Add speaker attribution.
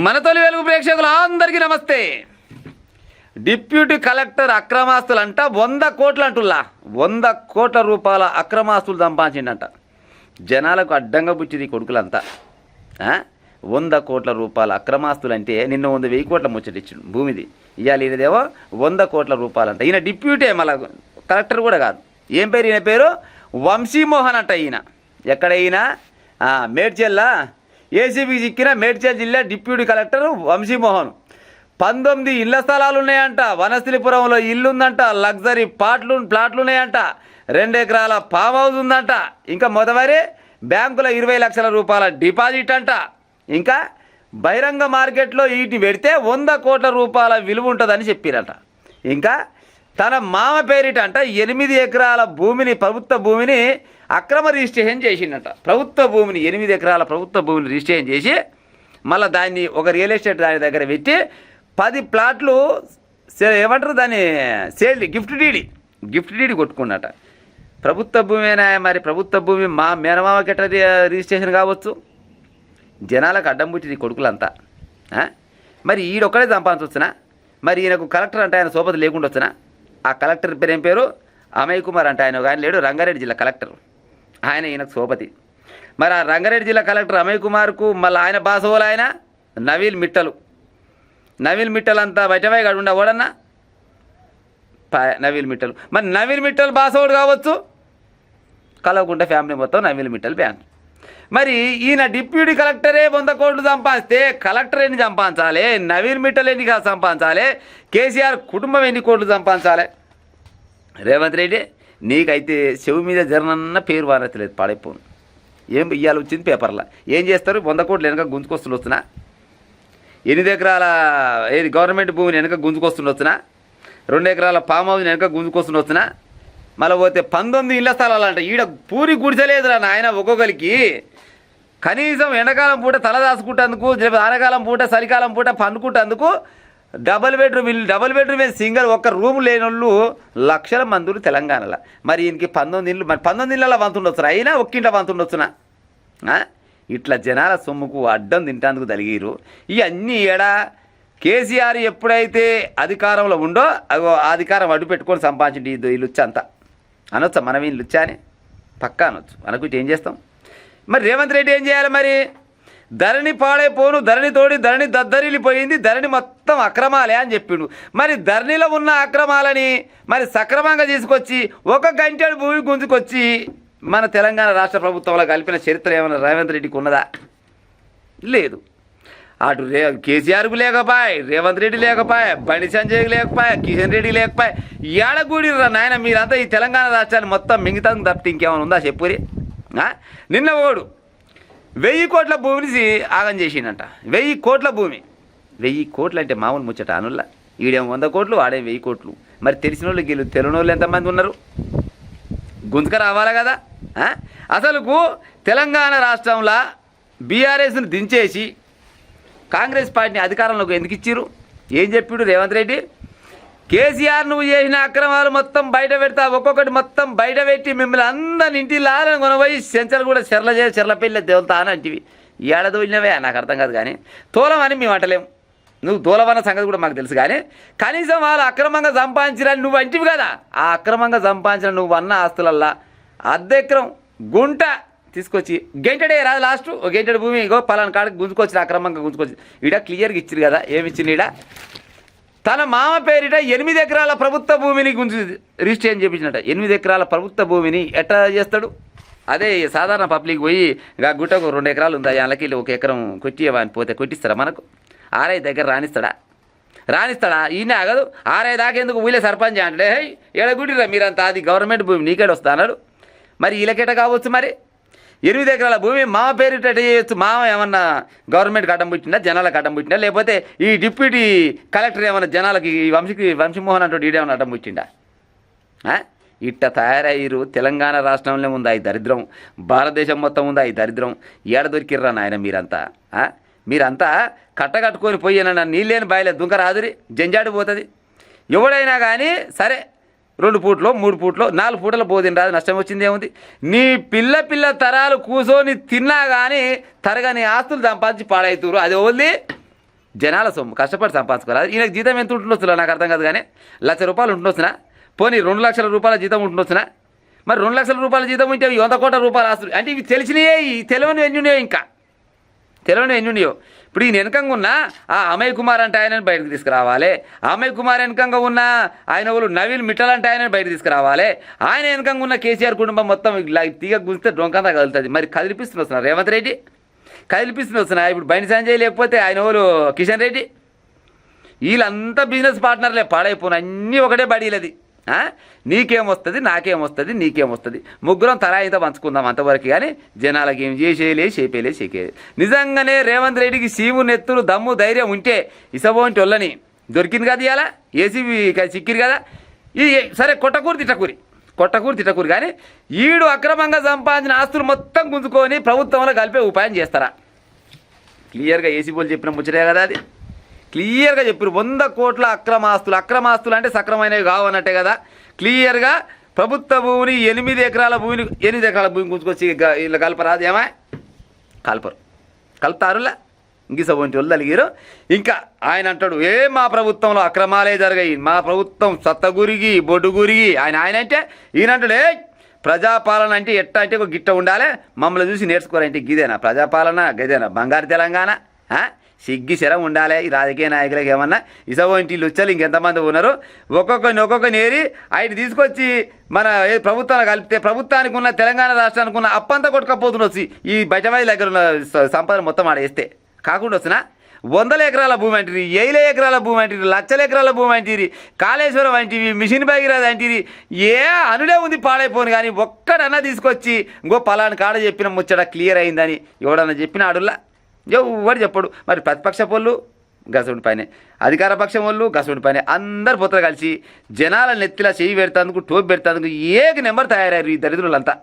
Speaker 1: మన తొలి వెలుగు ప్రేక్షకులు అందరికీ నమస్తే. డిప్యూటీ కలెక్టర్ అక్రమాస్తులు అంట 100 కోట్లు అంటుల్లా. 100 కోట్ల రూపాయల అక్రమాస్తులు సంపాదించిండంట. జనాలకు అడ్డంగా పుట్టింది కొడుకులంతా. 100 కోట్ల రూపాయల అక్రమాస్తులు అంటే నిన్న 100 కోట్ల ముచ్చటిచ్చిండు భూమిది. ఇవాళ ఈయనదేమో 100 కోట్ల రూపాయలంట. ఈయన డిప్యూటీ, మళ్ళీ కలెక్టర్ కూడా కాదు. ఏం పేరు ఈయన పేరు? వంశీమోహన్ అంట. ఈయన ఎక్కడ? ఈయన మేడ్చల్లా ఏసీబీకి చిక్కిన మేడ్చల్ జిల్లా డిప్యూటీ కలెక్టర్ వంశీమోహన్. 19 ఇళ్ల స్థలాలు ఉన్నాయంట. వనస్థలిపురంలో ఇల్లు ఉందంట. లగ్జరీ ప్లాట్లు ఉన్నాయంట. 2 ఎకరాల ఫామ్ హౌస్ ఉందంట. ఇంకా మొదమరి బ్యాంకులో 20 లక్షల రూపాయల డిపాజిట్ అంట. ఇంకా బహిరంగ మార్కెట్లో వీటిని పెడితే 100 కోట్ల రూపాయల విలువ ఉంటుందని చెప్పారట. ఇంకా తన మామ పేరిట అంట 8 ఎకరాల భూమిని, ప్రభుత్వ భూమిని అక్రమ రిజిస్ట్రేషన్ చేసిండట. ప్రభుత్వ భూమిని 8 ఎకరాల ప్రభుత్వ భూమిని రిజిస్ట్రేషన్ చేసి మళ్ళీ దాన్ని ఒక రియల్ ఎస్టేట్ దాని దగ్గర పెట్టి 10 ప్లాట్లు ఏమంటారు దాన్ని సేల్ గిఫ్ట్ డీడీ కొట్టుకున్నట. ప్రభుత్వ భూమి అయినా మరి ప్రభుత్వ భూమి మా మేనమామకి ఎట్లా రిజిస్ట్రేషన్ కావచ్చు? జనాలకు అడ్డం పుట్టింది కొడుకులంతా. మరి ఈడొక్కడే సంపాదించవచ్చునా? మరి ఈయనకు కలెక్టర్ అంటే ఆయన సోపతి లేకుండా వచ్చునా? ఆ కలెక్టర్ పేరు ఏం పేరు? అమయ్ కుమార్ అంటే. ఆయన ఆయన లేడు, రంగారెడ్డి జిల్లా కలెక్టర్. ఆయన ఈయనకు సోపతి. మరి ఆ రంగారెడ్డి జిల్లా కలెక్టర్ అమయ్ కుమార్కు మళ్ళీ ఆయన బాసోలు ఆయన నవీల్ మిట్టల్ అంతా బయటపై గడు ఉండవడన్నా నవీల్ మిట్టల్. మరి నవీల్ మిట్టల్ బాసోడు కావచ్చు. కలవకుంట ఫ్యామిలీ మొత్తం నవీల్ మిట్టల్ బ్యాంక్. మరి ఈయన డిప్యూటీ కలెక్టరే 100 కోట్లు సంపాదిస్తే కలెక్టర్ ఎన్ని సంపాదించాలి? నవీల్ మిట్టల్ ఎన్ని సంపాదించాలి? కేసీఆర్ కుటుంబం ఎన్ని కోట్లు సంపాదించాలి? రేవంత్ రెడ్డి నీకైతే చెవి మీద జరనన్న పేరు వారతలేదు, పాడైపోను. ఏం ఇయ్యాలి వచ్చింది పేపర్లో. ఏం చేస్తారు? 100 కోట్లు వెనక గుంజుకొస్తులు వస్తున్నా? 8 ఎకరాల ఏది గవర్నమెంట్ భూమిని వెనక గుంజుకొస్తులు వస్తున్నా? 2 ఎకరాల ఫామ్ హౌస్ని వెనక గుంజుకొస్తులు వస్తున్నా? మళ్ళీ పోతే 19 ఇళ్ల స్థలాలు అంట. ఈడ పూరి గుడిచలేదురా నాయన. ఒక్కొక్కరికి కనీసం ఎండాకాలం పూట తల దాచుకుంటేందుకు, ఆనకాలం పూట చలికాలం పూట పండుకుంటేందుకు డబుల్ బెడ్రూమ్ సింగల్ ఒక్క రూమ్ లేని వాళ్ళు లక్షల మందులు తెలంగాణలో. మరి ఈయనకి 19 ఇళ్ళు, మరి 19 ఇళ్ళలో వంతుండొచ్చురా? అయినా ఒక్కింట వంతుండొచ్చునా? ఇట్లా జనాల సొమ్ముకు అడ్డం తింటేందుకు తలిగిరు. ఇవన్నీ ఏడా కేసీఆర్ ఎప్పుడైతే అధికారంలో ఉండో అగో అధికారం అడ్డు పెట్టుకొని సంపాదించింది ఈ లుచ్చ అంతా. అనొచ్చా మనం ఈ లుచ్చా అని? పక్కా అనొచ్చు. అనుకుంటే ఏం చేస్తాం? మరి రేవంత్ రెడ్డి ఏం చేయాలి? మరి ధరణి పాడైపోను, ధరణి తోడి ధరణి దద్దరిల్లిపోయింది, ధరణి మొత్తం అక్రమాలే అని చెప్పిండు. మరి ధరణిలో ఉన్న అక్రమాలని మరి సక్రమంగా తీసుకొచ్చి 1 గంటెడు భూమి గుంజుకొచ్చి మన తెలంగాణ రాష్ట్ర ప్రభుత్వంలో కలిపిన చరిత్ర ఏమైనా రేవంత్ రెడ్డికి ఉన్నదా? లేదు. అటు కేసీఆర్కు లేకపోయా, రేవంత్ రెడ్డి లేకపోయా, బండి సంజయ్కి లేకపోయా, కిషన్ రెడ్డి లేకపోయా. ఏడగూడిరా నాయన మీరంతా ఈ తెలంగాణ రాష్ట్రాన్ని మొత్తం మిగతా తప్పితే ఇంకేమైనా ఉందా చెప్పురి? నిన్న ఓడు 1000 కోట్ల భూమిని ఆగం చేసిండంట. 1000 కోట్ల భూమి. 1000 కోట్లు అంటే మామూలు ముచ్చట అనుల్లా. ఈడేం 100 కోట్లు, వాడేం 1000 కోట్లు. మరి తెలిసిన వాళ్ళు గెలు తెలియని వాళ్ళు ఎంతమంది ఉన్నారు? గుంతక రావాలా కదా. అసలుకు తెలంగాణ రాష్ట్రంలో బీఆర్ఎస్ను దించేసి కాంగ్రెస్ పార్టీని అధికారంలోకి ఎందుకు ఇచ్చిర్రు? ఏం చెప్పాడు రేవంత్ రెడ్డి? కేసీఆర్ నువ్వు చేసిన అక్రమాలు మొత్తం బయట పెడతా, ఒక్కొక్కటి మొత్తం బయట పెట్టి మిమ్మల్ని అందరిని ఇంటి లాలని కొనబోయి సెంచలు కూడా చెర్ల పెళ్ళి దేవతా అని అంటివి. ఏడాది వెళ్ళినవే నాకు అర్థం కాదు. కానీ తోలమని మేము అంటలేము. నువ్వు తోలవన్న సంగతి కూడా మాకు తెలుసు. కానీ కనీసం వాళ్ళు అక్రమంగా సంపాదించాలని నువ్వు అంటివి కదా. ఆ అక్రమంగా సంపాదించిన నువ్వు అన్న ఆస్తులల్లా అర్ధెకరం గుంట తీసుకొచ్చి గంటడే రాదు లాస్ట్ ఒక గంటెడు భూమి ఇగో పలానా కాడికి గుంజుకొచ్చి అక్రమంగా గుంజుకొచ్చి ఈడ క్లియర్గా ఇచ్చిరు కదా. ఏమి ఇచ్చింది? ఈడ తన మామ పేరిట 8 ఎకరాల ప్రభుత్వ భూమిని గుంజు రిజిస్ట్రేషన్ చేయించినట్ట. 8 ఎకరాల ప్రభుత్వ భూమిని ఎట్లా చేస్తాడు? అదే సాధారణ పబ్లిక్ పోయి గుట్టకు 2 ఎకరాలు ఉందా, వాళ్ళకి 1 ఎకరం కొట్టియవా అని పోతే కొట్టిస్తారా? మనకు ఆర్ఐ దగ్గర రాణిస్తాడా? ఈయన ఆగదు. ఆర్ఐ దాకా ఎందుకు ఊళ్ళే సర్పంచ్ అంటే ఏడగుడిరా మీరంతా, అది గవర్నమెంట్ భూమి నీకేడు వస్తా అన్నాడు. మరి వీళ్ళకెట కావచ్చు? మరి 8 ఎకరాల భూమి మామ పేరిట చేయొచ్చు. మామ ఏమన్నా గవర్నమెంట్కి అడ్డం పుట్టిందా, జనాలకు అడ్డం పుట్టిందా? లేకపోతే ఈ డిప్యూటీ కలెక్టర్ ఏమన్నా జనాలకి వంశీమోహన్ అంటూ ఈడేమన్నా అడ్డం పుట్టిందా? ఇట్ట తయారయ్యారు. తెలంగాణ రాష్ట్రంలో ఉందా ఈ దరిద్రం? భారతదేశం మొత్తం ఉందా ఈ దరిద్రం? ఏడ దొరికిర్రా నాయన మీరంతా కట్టకట్టుకొని పోయిన నీళ్ళేని బాయిలే దుంక రాదురి, జంజాడు పోతుంది. ఎవడైనా కానీ సరే 2 పూట్లో 3 పూట్లో 4 పూటల భోజనం రాదు, నష్టం వచ్చింది ఏముంది? నీ పిల్ల తరాలు కూర్చొని తిన్నా కానీ తరగని ఆస్తులు సంపాదించి పాడవుతురు. అది ఓన్లీ జనాల సొమ్ము కష్టపడి సంపాదించుకోవాలి. ఈయనకు జీతం ఎంత ఉంటుండొచ్చులా నాకు అర్థం కాదు, కానీ ₹1,00,000 ఉంటుండొచ్చునా, పోనీ ₹2,00,000 జీతం ఉంటుండొచ్చునా. మరి ₹2,00,000 జీతం ఉంటే 100 కోట్ల రూపాయలు ఆస్తులు అంటే ఇవి తెలిసినాయే, తెలియని ఎన్నున్నాయో, ఇంకా తెలియని ఎన్నున్నాయో. ఇప్పుడు ఈయన వెనకంగా ఉన్న ఆ అమయ్ కుమార్ అంటే ఆయనను బయటకు తీసుకురావాలి, అమయ్ కుమార్ వెనకంగా ఉన్న ఆయన వాళ్ళు నవీన్ మిట్టల్ అంటే ఆయనను బయటకు తీసుకురావాలి, ఆయన వెనకంగా ఉన్న కేసీఆర్ కుటుంబం మొత్తం తీగ గుంజితే డొంకంతా కదులుతుంది. మరి కదిలిపిస్తున్న వస్తున్నారు రేవంత్ రెడ్డి, కదిలిపిస్తున్న వస్తున్నారు. ఇప్పుడు బండి సంజయ్ లేకపోతే ఆయన వాళ్ళు కిషన్ రెడ్డి, వీళ్ళంతా బిజినెస్ పార్ట్నర్లే, పాడైపోయిన అన్నీ ఒకటే బడీలది. నీకేమొస్తుంది, నాకేమొస్తుంది, నీకేమొస్తుంది, ముగ్గురం తలా ఇంత పంచుకుందాం అంతవరకు, కానీ జనాలకి ఏం చేసేయలే, చేపేలే, చేకేది. నిజంగానే రేవంత్ రెడ్డికి సీము నెత్తురు దమ్ము ధైర్యం ఉంటే ఇసబోంటి వాళ్ళని దొరికింది కదా, ఇవాళ ఏసీబీ చిక్కిరు కదా. ఈ సరే కొట్టకూరి తిట్టకూరి కానీ ఈడు అక్రమంగా సంపాదించిన ఆస్తులు మొత్తం గుంజుకొని ప్రభుత్వంలో కలిపే ఉపాయం చేస్తారా? క్లియర్గా ఏసీబీలు చెప్పిన ముచ్చటే కదా అది, క్లియర్గా చెప్పారు. 100 కోట్ల అక్రమాస్తులు అంటే సక్రమైనవి కావన్నట్టే కదా. క్లియర్గా ప్రభుత్వ భూమిని 8 ఎకరాల భూమి గుంజుకొచ్చి వీళ్ళు కలపరాదు, ఏమా కలుపుతారులా ఇంక వంటి వాళ్ళు అలిగారు. ఇంకా ఆయన అంటాడు, మా ప్రభుత్వంలో అక్రమాలే జరిగాయి, మా ప్రభుత్వం సత్తగురిగి బొడ్డుగురిగి ఆయన అంటే ఈయన అంటాడు, ప్రజాపాలన అంటే ఎట్ట అంటే ఒక గిట్ట ఉండాలి, మమ్మల్ని చూసి నేర్చుకోవాలంటే గిదేనా ప్రజాపాలన, గదేనా బంగారు తెలంగాణ? సిగ్గి శరం ఉండాలి ఈ రాజకీయ నాయకులకు. ఏమన్నా ఇసవంటి లుచ్చలు ఇంకెంతమంది ఉన్నారు, ఒక్కొక్కరిని ఏరి ఆయన తీసుకొచ్చి మన ప్రభుత్వాన్ని కలిపితే ప్రభుత్వానికి ఉన్న తెలంగాణ రాష్ట్రానికి ఉన్న అప్పంతా కొట్టుకపోతుండొచ్చి ఈ బయటవాది దగ్గర ఉన్న సంపద మొత్తం ఆడేస్తే కాకుండా వచ్చినా 100 ఎకరాల భూమి అంటిరి, 7 ఎకరాల భూమి అంటిరి, 1,00,000 ఎకరాల భూమి అంటిరి, కాళేశ్వరం అంటివి, మిషన్ భగీరథ అంటిరి, అనుడే ఉంది పాడైపోను. కానీ ఒక్కడన్నా తీసుకొచ్చి ఇంకో పలాని కాడ చెప్పిన ముచ్చట క్లియర్ అయిందని ఎవడన్నా చెప్పిన ఆడుల్లా ఎవడు చెప్పడు. మరి ప్రతిపక్ష వాళ్ళు గసవుడి పైన, అధికార పక్షం వాళ్ళు గసవుడి పైన, అందరు పొత్తులు కలిసి జనాల నెత్తిలా చేయి పెడతాందుకు, టోపి పెడతాందుకు నెంబర్ తయారయ్యారు ఈ దరిద్రులంతా.